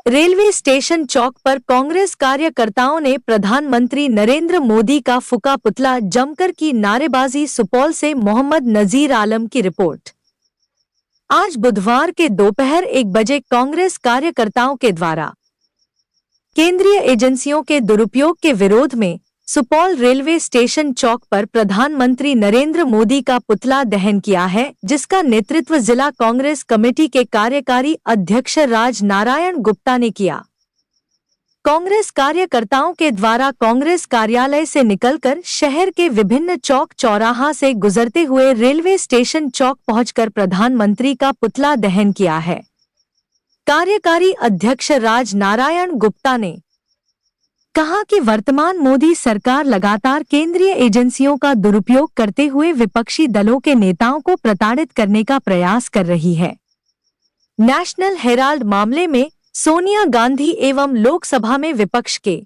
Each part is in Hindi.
रेलवे स्टेशन चौक पर कांग्रेस कार्यकर्ताओं ने प्रधानमंत्री नरेंद्र मोदी का फूका पुतला जमकर की नारेबाजी। सुपौल से मोहम्मद नजीर आलम की रिपोर्ट। आज बुधवार के दोपहर 1 बजे कांग्रेस कार्यकर्ताओं के द्वारा केंद्रीय एजेंसियों के दुरुपयोग के विरोध में सुपौल रेलवे स्टेशन चौक पर प्रधानमंत्री नरेंद्र मोदी का पुतला दहन किया है, जिसका नेतृत्व जिला कांग्रेस कमेटी के कार्यकारी अध्यक्ष राज नारायण गुप्ता ने किया। कांग्रेस कार्यकर्ताओं के द्वारा कांग्रेस कार्यालय से निकलकर शहर के विभिन्न चौक चौराहा से गुजरते हुए रेलवे स्टेशन चौक पहुंचकर प्रधानमंत्री का पुतला दहन किया है। कार्यकारी अध्यक्ष राज नारायण गुप्ता ने कहा कि वर्तमान मोदी सरकार लगातार केंद्रीय एजेंसियों का दुरुपयोग करते हुए विपक्षी दलों के नेताओं को प्रताड़ित करने का प्रयास कर रही है। नेशनल हेराल्ड मामले में सोनिया गांधी एवं लोकसभा में विपक्ष के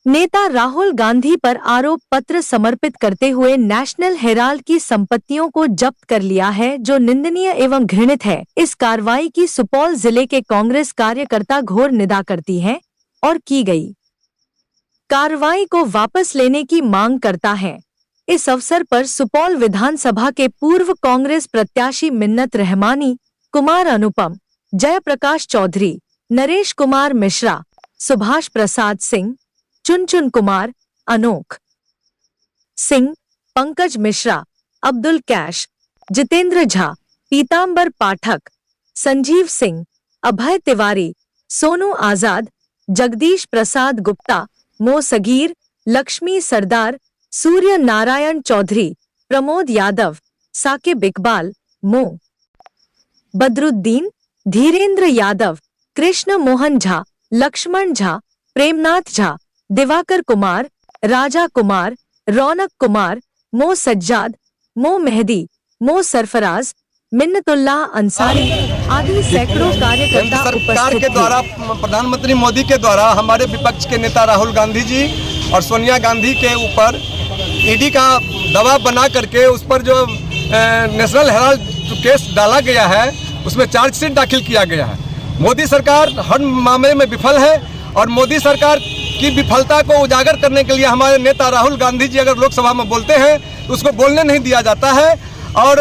नेता राहुल गांधी पर आरोप पत्र समर्पित करते हुए नेशनल हेराल्ड की संपत्तियों को जब्त कर लिया है, जो निंदनीय एवं घृणित है। इस कार्रवाई की सुपौल जिले के कांग्रेस कार्यकर्ता घोर निंदा करती हैं और की गई कार्रवाई को वापस लेने की मांग करता है। इस अवसर पर सुपौल विधानसभा के पूर्व कांग्रेस प्रत्याशी मिन्नत रहमानी, कुमार अनुपम, जयप्रकाश चौधरी, नरेश कुमार मिश्रा, सुभाष प्रसाद सिंह, चुनचुन कुमार, अनोख सिंह, पंकज मिश्रा, अब्दुल कैश, जितेंद्र झा, पीतांबर पाठक, संजीव सिंह, अभय तिवारी, सोनू आजाद, जगदीश प्रसाद गुप्ता, मो सगीर, लक्ष्मी सरदार, सूर्य नारायण चौधरी, प्रमोद यादव, साकिब इकबाल, मो बदरुद्दीन, धीरेन्द्र यादव, कृष्ण मोहन झा, लक्ष्मण झा, प्रेमनाथ झा, दिवाकर कुमार, राजा कुमार, रौनक कुमार, मो सज्जाद, मो मेहदी, मो सरफराज, मिन्नतुल्लाह अंसारी आदि सैकड़ों कार्यकर्ता सरकार के द्वारा प्रधानमंत्री मोदी के द्वारा हमारे विपक्ष के नेता राहुल गांधी जी और सोनिया गांधी के ऊपर ईडी का दबाव बना करके उस पर जो नेशनल हेराल्ड केस डाला गया है, उसमें चार्जशीट दाखिल किया गया है। मोदी सरकार हर मामले में विफल है और मोदी सरकार की विफलता को उजागर करने के लिए हमारे नेता राहुल गांधी जी अगर लोकसभा में बोलते हैं तो उसको बोलने नहीं दिया जाता है और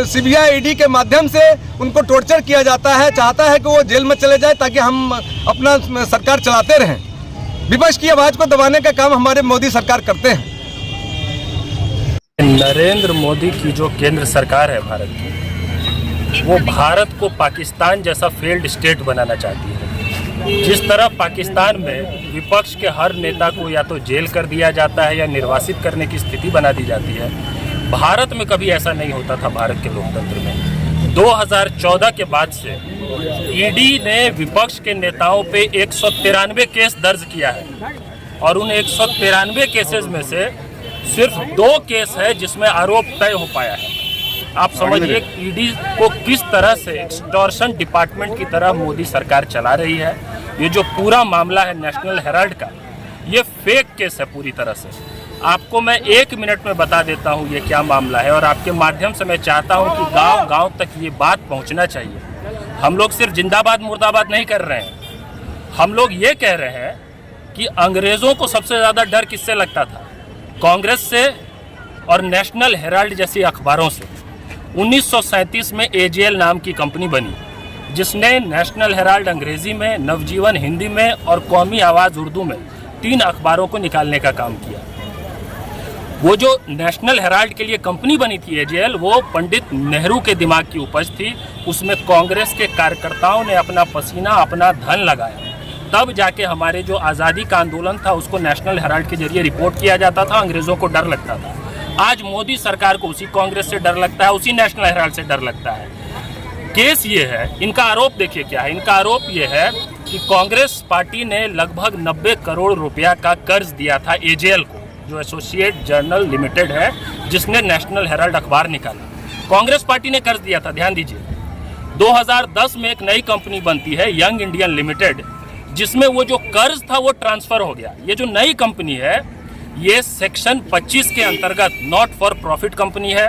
सीबीआई ईडी के माध्यम से उनको टॉर्चर किया जाता है। चाहता है कि वो जेल में चले जाए ताकि हम अपना सरकार चलाते रहें। विपक्ष की आवाज को दबाने का काम हमारे मोदी सरकार करते हैं। नरेंद्र मोदी की जो केंद्र सरकार है भारत की, वो भारत को पाकिस्तान जैसा फेल्ड स्टेट बनाना चाहती है। जिस तरह पाकिस्तान में विपक्ष के हर नेता को या तो जेल कर दिया जाता है या निर्वासित करने की स्थिति बना दी जाती है, भारत में कभी ऐसा नहीं होता था। भारत के लोकतंत्र में 2014 के बाद से ईडी ने विपक्ष के नेताओं पे 193 केस दर्ज किया है और उन 193 केसेस में से सिर्फ 2 केस है जिसमें आरोप तय हो पाया है। आप समझिए ईडी को किस तरह से एक्सटॉर्शन डिपार्टमेंट की तरह मोदी सरकार चला रही है। ये जो पूरा मामला है नेशनल हेराल्ड का, ये फेक केस है पूरी तरह से। आपको मैं 1 मिनट में बता देता हूँ ये क्या मामला है और आपके माध्यम से मैं चाहता हूँ कि गांव-गांव तक ये बात पहुँचना चाहिए। हम लोग सिर्फ जिंदाबाद मुर्दाबाद नहीं कर रहे हैं, हम लोग ये कह रहे हैं कि अंग्रेज़ों को सबसे ज़्यादा डर किससे लगता था? कांग्रेस से और नेशनल हेराल्ड जैसी अखबारों से। 1937 में एजेएल नाम की कंपनी बनी जिसने नेशनल हेराल्ड अंग्रेजी में, नवजीवन हिंदी में और कौमी आवाज़ उर्दू में 3 अखबारों को निकालने का काम किया। वो जो नेशनल हेराल्ड के लिए कंपनी बनी थी एजेएल, वो पंडित नेहरू के दिमाग की उपज थी। उसमें कांग्रेस के कार्यकर्ताओं ने अपना पसीना, अपना धन लगाया। तब जाके हमारे जो आज़ादी का आंदोलन था उसको नेशनल हेराल्ड के जरिए रिपोर्ट किया जाता था। अंग्रेज़ों को डर लगता था। आज मोदी सरकार को उसी कांग्रेस से डर लगता है, उसी नेशनल हेराल्ड से डर लगता है। केस ये है, इनका आरोप देखिए क्या है। इनका आरोप ये है कि कांग्रेस पार्टी ने लगभग 90 करोड़ रुपया का कर्ज दिया था एजेएल को, जो एसोसिएट जर्नल लिमिटेड है, जिसने नेशनल हेराल्ड अखबार निकाला। कांग्रेस पार्टी ने कर्ज दिया था, ध्यान दीजिए। 2010 में एक नई कंपनी बनती है यंग इंडियन लिमिटेड, जिसमें वो जो कर्ज था वो ट्रांसफर हो गया। ये जो नई कंपनी है ये सेक्शन 25 के अंतर्गत नॉट फॉर प्रॉफिट कंपनी है।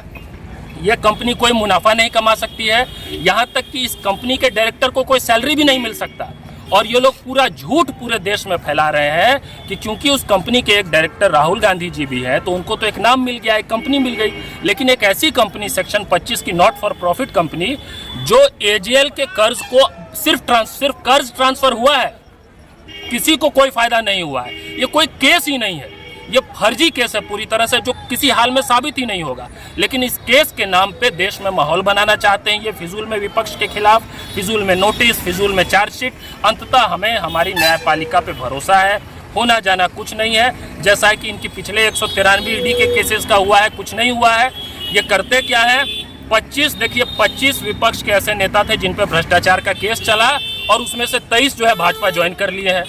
ये कंपनी कोई मुनाफा नहीं कमा सकती है, यहाँ तक कि इस कंपनी के डायरेक्टर को कोई सैलरी भी नहीं मिल सकता। और ये लोग पूरा झूठ पूरे देश में फैला रहे हैं कि क्योंकि उस कंपनी के एक डायरेक्टर राहुल गांधी जी भी हैं तो उनको तो एक नाम मिल गया, एक कंपनी मिल गई। लेकिन एक ऐसी कंपनी सेक्शन 25 की नॉट फॉर प्रॉफिट कंपनी जो एजेएल के कर्ज को सिर्फ कर्ज ट्रांसफर हुआ है, किसी को कोई फायदा नहीं हुआ है, ये कोई केस ही नहीं है, ये फर्जी केस है पूरी तरह से, जो किसी हाल में साबित ही नहीं होगा। लेकिन इस केस के नाम पे देश में माहौल बनाना चाहते हैं ये, फिजूल में विपक्ष के खिलाफ, फिजूल में नोटिस, फिजूल में चार्जशीट। अंततः हमें हमारी न्यायपालिका पे भरोसा है, होना जाना कुछ नहीं है। जैसा कि इनकी पिछले 193 ईडी के केसेस का हुआ है, कुछ नहीं हुआ है। ये करते क्या है, 25 विपक्ष के ऐसे नेता थे जिन पे भ्रष्टाचार का केस चला और उसमें से 23 जो है भाजपा ज्वाइन कर लिए हैं।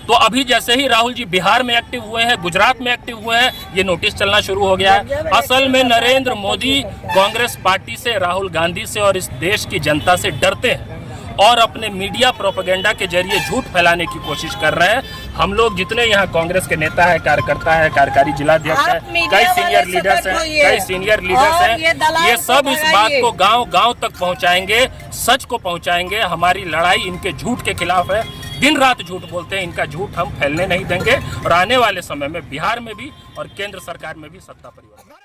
तो अभी जैसे ही राहुल जी बिहार में एक्टिव हुए हैं, गुजरात में एक्टिव हुए हैं, ये नोटिस चलना शुरू हो गया है। असल में नरेंद्र मोदी कांग्रेस पार्टी से, राहुल गांधी से और इस देश की जनता से डरते हैं और अपने मीडिया प्रोपेगेंडा के जरिए झूठ फैलाने की कोशिश कर रहे हैं। हम लोग जितने यहाँ कांग्रेस के नेता है, कार्यकर्ता है, कार्यकारी जिलाध्यक्ष है, कई सीनियर लीडर्स हैं, ये सब इस बात को गांव तक पहुंचाएंगे, सच को पहुंचाएंगे। हमारी लड़ाई इनके झूठ के खिलाफ है, दिन रात झूठ बोलते हैं, इनका झूठ हम फैलने नहीं देंगे और आने वाले समय में बिहार में भी और केंद्र सरकार में भी सत्ता परिवर्तन